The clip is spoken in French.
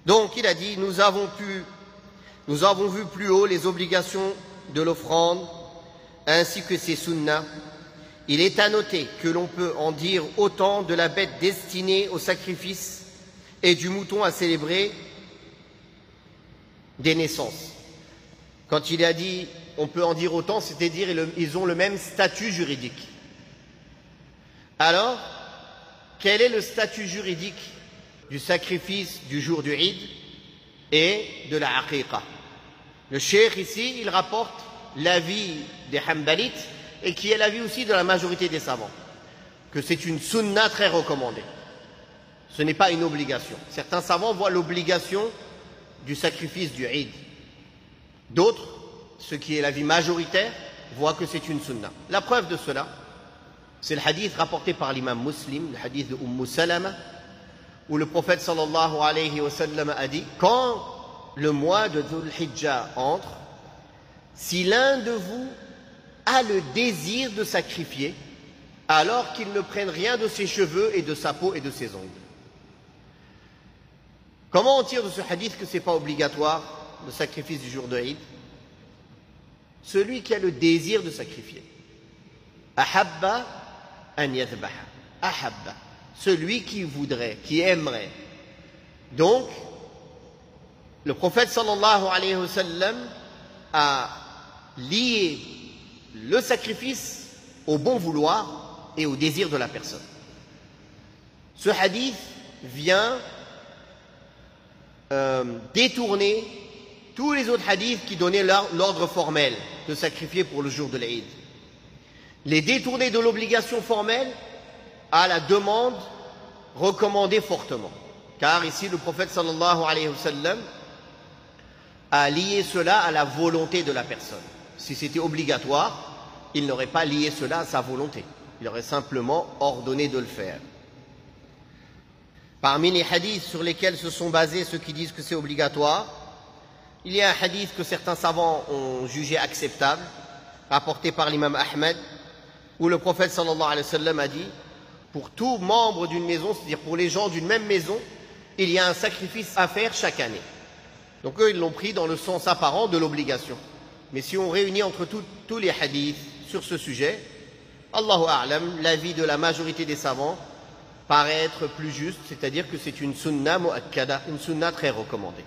Donc il a dit, nous avons vu plus haut les obligations de l'offrande ainsi que ses sunnas. Il est à noter que l'on peut en dire autant de la bête destinée au sacrifice et du mouton à célébrer des naissances. Quand il a dit on peut en dire autant, c'est-à-dire ils ont le même statut juridique. Alors, quel est le statut juridique du sacrifice du jour du Eid et de la Aqiqa? Le cheikh ici, il rapporte l'avis des Hanbalites et qui est l'avis aussi de la majorité des savants, que c'est une sunna très recommandée. Ce n'est pas une obligation. Certains savants voient l'obligation du sacrifice du Eid. D'autres, ce qui est l'avis majoritaire, voient que c'est une sunna. La preuve de cela, c'est le hadith rapporté par l'imam Muslim, le hadith de Salama, où le prophète sallallahu alayhi wa sallam a dit, quand le mois de Dhul Hijjah entre, si l'un de vous a le désir de sacrifier, alors qu'il ne prenne rien de ses cheveux et de sa peau et de ses ongles. Comment on tire de ce hadith que ce n'est pas obligatoire, le sacrifice du jour de Eid? Celui qui a le désir de sacrifier. Ahabba an yadhbaha. Ahabba. Celui qui voudrait, qui aimerait. Donc, le prophète sallallahu alayhi wa sallam a lié le sacrifice au bon vouloir et au désir de la personne. Ce hadith vient détourner tous les autres hadiths qui donnaient l'ordre formel de sacrifier pour le jour de l'Eid. Les détourner de l'obligation formelle à la demande recommandée fortement. Car ici, le prophète sallallahu alayhi wa sallam a lié cela à la volonté de la personne. Si c'était obligatoire, il n'aurait pas lié cela à sa volonté. Il aurait simplement ordonné de le faire. Parmi les hadiths sur lesquels se sont basés ceux qui disent que c'est obligatoire, il y a un hadith que certains savants ont jugé acceptable, rapporté par l'imam Ahmed, où le prophète sallallahu alayhi wa sallam a dit, pour tout membre d'une maison, c'est-à-dire pour les gens d'une même maison, il y a un sacrifice à faire chaque année. Donc eux, ils l'ont pris dans le sens apparent de l'obligation. Mais si on réunit entre tous les hadiths sur ce sujet, Allahu a'lam, l'avis de la majorité des savants paraît être plus juste, c'est-à-dire que c'est une sunna mu'akkada, une sunna très recommandée.